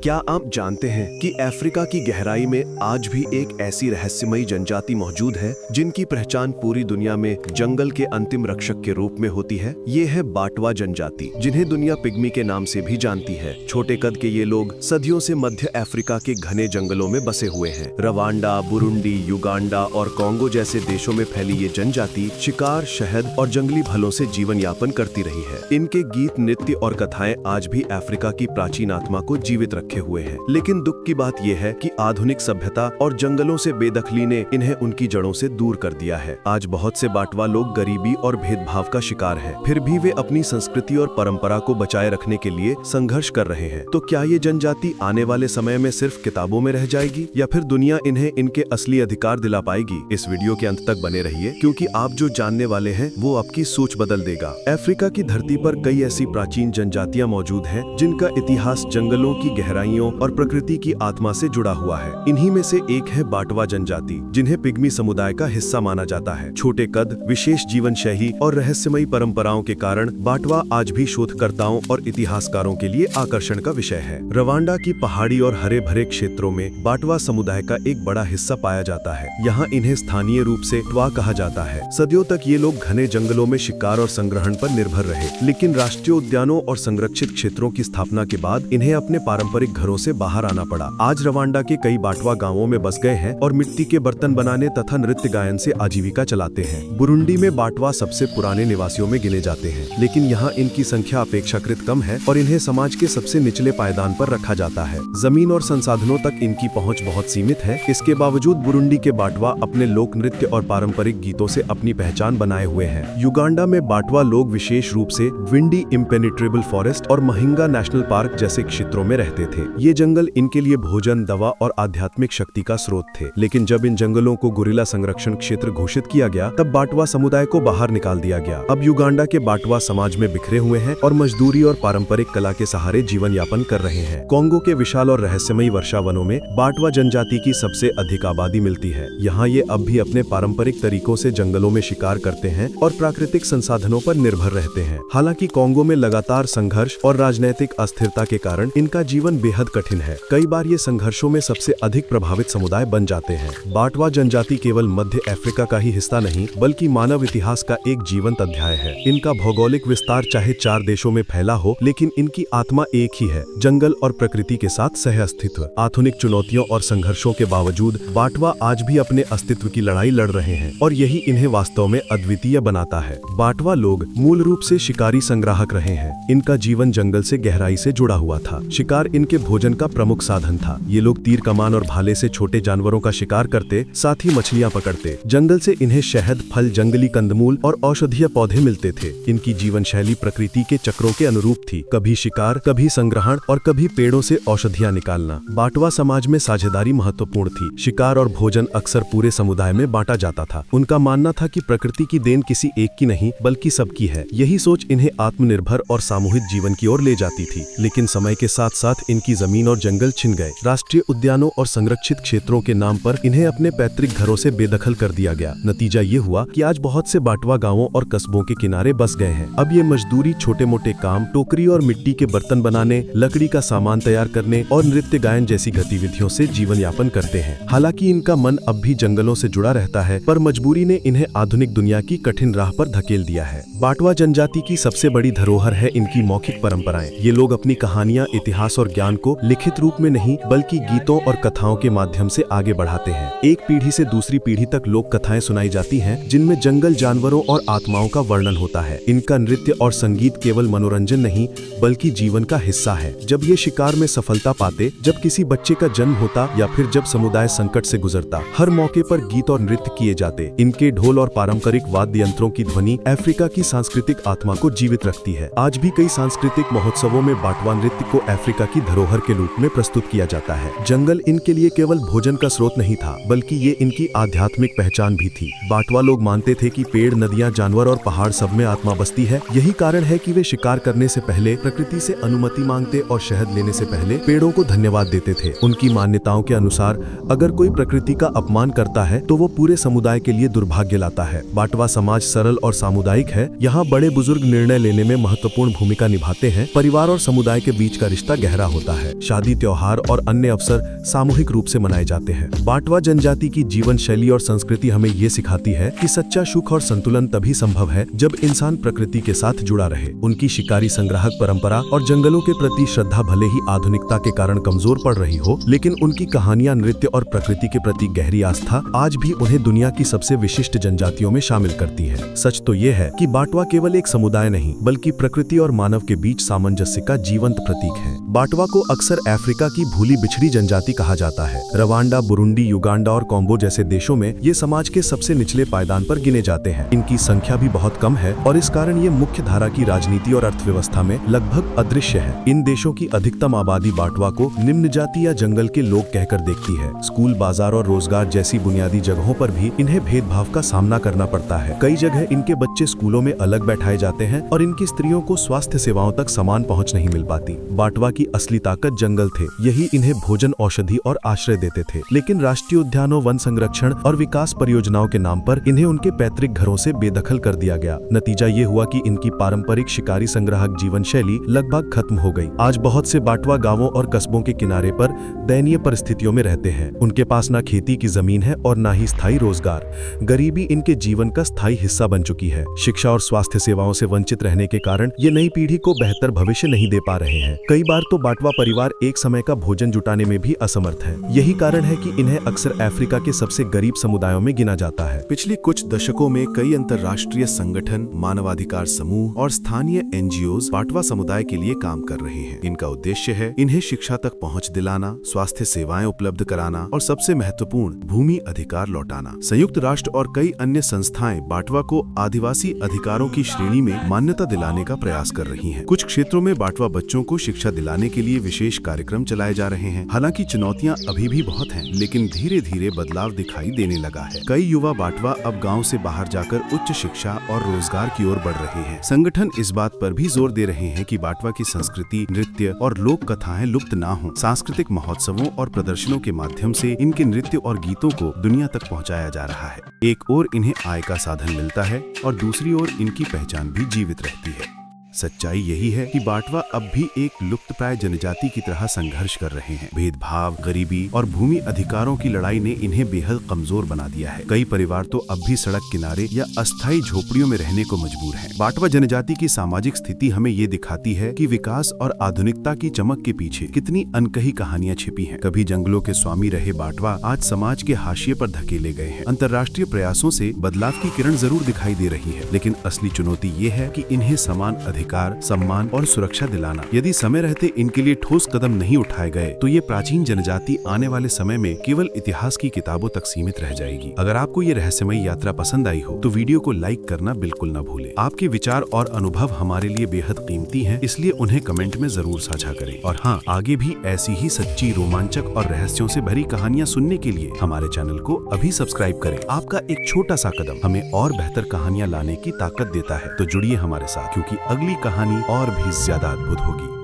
क्या आप जानते हैं कि अफ्रीका की गहराई में आज भी एक ऐसी रहस्यमयी जनजाति मौजूद है जिनकी पहचान पूरी दुनिया में जंगल के अंतिम रक्षक के रूप में होती है। ये है बाटवा जनजाति, जिन्हें दुनिया पिग्मी के नाम से भी जानती है। छोटे कद के ये लोग सदियों से मध्य अफ्रीका के घने जंगलों में बसे हुए हैं। रवांडा, बुरुंडी, युगांडा और कॉन्गो जैसे देशों में फैली ये जनजाति शिकार, शहद और जंगली फलों से जीवन यापन करती रही है। इनके गीत, नृत्य और कथाएं आज भी अफ्रीका की प्राचीन आत्मा को जीवित रखे हुए हैं। लेकिन दुख की बात यह है कि आधुनिक सभ्यता और जंगलों से बेदखली ने इन्हें उनकी जड़ों से दूर कर दिया है। आज बहुत से बाटवा लोग गरीबी और भेदभाव का शिकार हैं। फिर भी वे अपनी संस्कृति और परंपरा को बचाए रखने के लिए संघर्ष कर रहे हैं। तो क्या ये जनजाति आने वाले समय में सिर्फ किताबों में रह जाएगी या फिर दुनिया इन्हें इनके असली अधिकार दिला पाएगी? इस वीडियो के अंत तक बने रहिए, क्योंकि आप जो जानने वाले हैं वो आपकी सोच बदल देगा। अफ्रीका की धरती पर कई ऐसी प्राचीन जनजातियां मौजूद हैं जिनका इतिहास जंगलों की गहराइयों और प्रकृति की आत्मा से जुड़ा हुआ है। इन्हीं में से एक है बाटवा जनजाति, जिन्हें पिग्मी समुदाय का हिस्सा माना जाता है। छोटे कद, विशेष जीवन शैली और रहस्यमयी परंपराओं के कारण बाटवा आज भी शोधकर्ताओं और इतिहासकारों के लिए आकर्षण का विषय है। रवांडा की पहाड़ी और हरे भरे क्षेत्रों में बाटवा समुदाय का एक बड़ा हिस्सा पाया जाता है। यहाँ इन्हें स्थानीय रूप से ट्वा कहा जाता है। सदियों तक ये लोग घने जंगलों में शिकार और संग्रहण पर निर्भर रहे, लेकिन राष्ट्रीय उद्यानों और संरक्षित क्षेत्रों की स्थापना के बाद इन्हें अपने पारंपरिक घरों से बाहर आना पड़ा। आज रवांडा के कई बाटवा गांवों में बस गए हैं और मिट्टी के बर्तन बनाने तथा नृत्य गायन से आजीविका चलाते हैं। बुरुंडी में बाटवा सबसे पुराने निवासियों में गिने जाते हैं, लेकिन यहाँ इनकी संख्या अपेक्षाकृत कम है और इन्हें समाज के सबसे निचले पायदान पर रखा जाता है। जमीन और संसाधनों तक इनकी पहुँच बहुत सीमित है। इसके बावजूद बुरुंडी के बाटवा अपने लोक नृत्य और पारंपरिक गीतों से अपनी पहचान बनाए हुए हैं। युगांडा में बाटवा लोग विशेष रूप से विंडी इम्पेनिट्रेबल फॉरेस्ट और महिंगा नेशनल पार्क जैसे क्षेत्रों में रहते थे। ये जंगल इनके लिए भोजन, दवा और आध्यात्मिक शक्ति का स्रोत थे। लेकिन जब इन जंगलों को गुरिल्ला संरक्षण क्षेत्र घोषित किया गया, तब बाटवा समुदाय को बाहर निकाल दिया गया। अब युगांडा के बाटवा समाज में बिखरे हुए हैं और मजदूरी और पारंपरिक कला के सहारे जीवन यापन कर रहे हैं। कॉन्गो के विशाल और रहस्यमयी वर्षा वनों में बाटवा जनजाति की सबसे अधिक आबादी मिलती है। यहाँ ये अब भी अपने पारंपरिक तरीकों से जंगलों में शिकार करते हैं और प्राकृतिक संसाधनों पर निर्भर रहते हैं। हालांकि कॉन्गो में लगातार संघर्ष और राजनीतिक अस्थिरता के कारण इनका जीवन बेहद कठिन है। कई बार ये संघर्षों में सबसे अधिक प्रभावित समुदाय बन जाते हैं। बाटवा जनजाति केवल मध्य अफ्रीका का ही हिस्सा नहीं, बल्कि मानव इतिहास का एक जीवंत अध्याय है। इनका भौगोलिक विस्तार चाहे 4 देशों में फैला हो, लेकिन इनकी आत्मा एक ही है, जंगल और प्रकृति के साथ सह अस्तित्व। आधुनिक चुनौतियों और संघर्षों के बावजूद बाटवा आज भी अपने अस्तित्व की लड़ाई लड़ रहे हैं और यही इन्हें वास्तव में अद्वितीय बनाता है। बाटवा लोग मूल रूप से शिकारी संग्राहक रहे हैं। इनका जीवन जंगल से गहराई से जुड़ा हुआ था। शिकार इनके भोजन का प्रमुख साधन था। ये लोग तीर कमान और भाले से छोटे जानवरों का शिकार करते, साथ ही मछलियां पकड़ते। जंगल से इन्हें शहद, फल, जंगली कंदमूल और औषधीय पौधे मिलते थे। इनकी जीवन शैली प्रकृति के चक्रों के अनुरूप थी, कभी शिकार, कभी संग्रहण और कभी पेड़ों से औषधियां निकालना। बाटवा समाज में साझेदारी महत्वपूर्ण थी। शिकार और भोजन अक्सर पूरे समुदाय में बांटा जाता था। उनका मानना था कि प्रकृति की देन किसी एक की नहीं, बल्कि सबकी है। यही सोच इन्हें आत्मनिर्भर और सामूहिक जीवन की ओर ले जाती थी। लेकिन समय के साथ साथ इनकी जमीन और जंगल छिन गए। राष्ट्रीय उद्यानों और संरक्षित क्षेत्रों के नाम पर इन्हें अपने पैतृक घरों से बेदखल कर दिया गया। नतीजा ये हुआ कि आज बहुत से बाटवा गांवों और कस्बों के किनारे बस गए हैं। अब ये मजदूरी, छोटे मोटे काम, टोकरी और मिट्टी के बर्तन बनाने, लकड़ी का सामान तैयार करने और नृत्य गायन जैसी गतिविधियों से जीवन यापन करते हैं। हालांकि इनका मन अब भी जंगलों से जुड़ा रहता है, पर मजबूरी ने इन्हें आधुनिक दुनिया की कठिन राह पर धकेल दिया है। बाटवा जनजाति की सबसे बड़ी धरोहर है इनकी मौखिक परंपराएं। ये लोग अपनी कहानियां, इतिहास और ज्ञान को लिखित रूप में नहीं, बल्कि गीतों और कथाओं के माध्यम से आगे बढ़ाते हैं। एक पीढ़ी से दूसरी पीढ़ी तक लोक कथाएं सुनाई जाती हैं, जिनमें जंगल, जानवरों और आत्माओं का वर्णन होता है। इनका नृत्य और संगीत केवल मनोरंजन नहीं, बल्कि जीवन का हिस्सा है। जब ये शिकार में सफलता पाते, जब किसी बच्चे का जन्म होता या फिर जब समुदाय संकट से गुजरता, हर मौके पर गीत और नृत्य किए जाते। इनके ढोल और पारंपरिक वाद्य यंत्रों की ध्वनि अफ्रीका की सांस्कृतिक आत्मा को जीवित रखती है। आज भी कई सांस्कृतिक महोत्सवों में बाटवा नृत्य को अफ्रीका की धरोहर के रूप में प्रस्तुत किया जाता है। जंगल इनके लिए केवल भोजन का स्रोत नहीं था, बल्कि ये इनकी आध्यात्मिक पहचान भी थी। बाटवा लोग मानते थे कि पेड़, नदियां, जानवर और पहाड़ सब में आत्मा बसती है। यही कारण है कि वे शिकार करने से पहले प्रकृति से अनुमति मांगते और शहद लेने से पहले पेड़ों को धन्यवाद देते थे। उनकी मान्यताओं के अनुसार अगर कोई प्रकृति का अपमान करता है तो वो पूरे समुदाय के लिए दुर्भाग्य लाता है। बाटवा समाज सरल और सामुदायिक है। यहाँ बड़े बुजुर्ग निर्णय लेने में महत्वपूर्ण भूमिका निभाते हैं। परिवार और समुदाय के बीच का रिश्ता गहरा होता है। होता है। शादी, त्योहार और अन्य अवसर सामूहिक रूप से मनाए जाते हैं। बाटवा जनजाति की जीवन शैली और संस्कृति हमें ये सिखाती है कि सच्चा सुख और संतुलन तभी संभव है जब इंसान प्रकृति के साथ जुड़ा रहे। उनकी शिकारी संग्राहक परंपरा और जंगलों के प्रति श्रद्धा भले ही आधुनिकता के कारण कमजोर पड़ रही हो, लेकिन उनकी कहानियां, नृत्य और प्रकृति के प्रति गहरी आस्था आज भी उन्हें दुनिया की सबसे विशिष्ट जनजातियों में शामिल करती है। सच तो ये है कि बाटवा केवल एक समुदाय नहीं, बल्कि प्रकृति और मानव के बीच सामंजस्य का जीवंत प्रतीक है। बाटवा को अक्सर अफ्रीका की भूली बिछड़ी जनजाति कहा जाता है। रवांडा, बुरुंडी, युगांडा और कॉम्बो जैसे देशों में ये समाज के सबसे निचले पायदान पर गिने जाते हैं। इनकी संख्या भी बहुत कम है और इस कारण ये मुख्य धारा की राजनीति और अर्थव्यवस्था में लगभग अदृश्य है। इन देशों की अधिकतम आबादी बाटवा को निम्न जाति या जंगल के लोग कहकर देखती है। स्कूल, बाजार और रोजगार जैसी बुनियादी जगहों पर भी इन्हें भेदभाव का सामना करना पड़ता है। कई जगह इनके बच्चे स्कूलों में अलग बैठाए जाते हैं और इनकी स्त्रियों को स्वास्थ्य सेवाओं तक समान पहुंच नहीं मिल पाती। बाटवा की असली ताकत जंगल थे। यही इन्हें भोजन, औषधि और आश्रय देते थे। लेकिन राष्ट्रीय उद्यानों, वन संरक्षण और विकास परियोजनाओं के नाम पर इन्हें उनके पैतृक घरों से बेदखल कर दिया गया। नतीजा ये हुआ कि इनकी पारंपरिक शिकारी संग्राहक जीवन शैली लगभग खत्म हो गई। आज बहुत से बाटवा गांवों और कस्बों के किनारे पर दयनीय परिस्थितियों में रहते हैं। उनके पास न खेती की जमीन है और न ही स्थायी रोजगार। गरीबी इनके जीवन का स्थायी हिस्सा बन चुकी है। शिक्षा और स्वास्थ्य सेवाओं से वंचित रहने के कारण ये नई पीढ़ी को बेहतर भविष्य नहीं दे पा रहे हैं। कई बार तो बाटवा परिवार एक समय का भोजन जुटाने में भी असमर्थ है। यही कारण है कि इन्हें अक्सर अफ्रीका के सबसे गरीब समुदायों में गिना जाता है। पिछले कुछ दशकों में कई अंतर्राष्ट्रीय संगठन, मानवाधिकार समूह और स्थानीय एनजीओज बाटवा समुदाय के लिए काम कर रहे हैं। इनका उद्देश्य है इन्हें शिक्षा तक पहुंच दिलाना, स्वास्थ्य सेवाएं उपलब्ध कराना और सबसे महत्वपूर्ण भूमि अधिकार लौटाना। संयुक्त राष्ट्र और कई अन्य संस्थाएं बाटवा को आदिवासी अधिकारों की श्रेणी में मान्यता दिलाने का प्रयास कर रही हैं। कुछ क्षेत्रों में बाटवा बच्चों को शिक्षा दिलाने के लिए विशेष कार्यक्रम चलाए जा रहे हैं। हालांकि चुनौतियां अभी भी बहुत हैं, लेकिन धीरे धीरे बदलाव दिखाई देने लगा है। कई युवा बाटवा अब गांव से बाहर जाकर उच्च शिक्षा और रोजगार की ओर बढ़ रहे हैं। संगठन इस बात पर भी जोर दे रहे हैं कि बाटवा की संस्कृति, नृत्य और लोक कथाएं लुप्त ना हों। सांस्कृतिक महोत्सवों और प्रदर्शनों के माध्यम से इनके नृत्य और गीतों को दुनिया तक पहुंचाया जा रहा है। एक ओर इन्हें आय का साधन मिलता है और दूसरी ओर इनकी पहचान भी जीवित रहती है। सच्चाई यही है कि बाटवा अब भी एक लुप्तप्राय जनजाति की तरह संघर्ष कर रहे हैं। भेदभाव, गरीबी और भूमि अधिकारों की लड़ाई ने इन्हें बेहद कमजोर बना दिया है। कई परिवार तो अब भी सड़क किनारे या अस्थायी झोपड़ियों में रहने को मजबूर हैं। बाटवा जनजाति की सामाजिक स्थिति हमें ये दिखाती है कि विकास और आधुनिकता की चमक के पीछे कितनी अनकही कहानियां छिपी हैं। कभी जंगलों के स्वामी रहे बाटवा आज समाज के हाशिए पर धकेले गए हैं। अंतर्राष्ट्रीय प्रयासों से बदलाव की किरण जरूर दिखाई दे रही है, लेकिन असली चुनौती ये है कि इन्हें समान अधिकार, सम्मान और सुरक्षा दिलाना। यदि समय रहते इनके लिए ठोस कदम नहीं उठाए गए तो ये प्राचीन जनजाति आने वाले समय में केवल इतिहास की किताबों तक सीमित रह जाएगी। अगर आपको ये रहस्यमयी यात्रा पसंद आई हो तो वीडियो को लाइक करना बिल्कुल न भूलें। आपके विचार और अनुभव हमारे लिए बेहद कीमती हैं, इसलिए उन्हें कमेंट में जरूर साझा करें। और हाँ, आगे भी ऐसी ही सच्ची, रोमांचक और रहस्यों से भरी कहानियां सुनने के लिए हमारे चैनल को अभी सब्सक्राइब करें। आपका एक छोटा सा कदम हमें और बेहतर कहानियां लाने की ताकत देता है। तो जुड़िए हमारे साथ, क्योंकि अगली कहानी और भी ज्यादा अद्भुत होगी।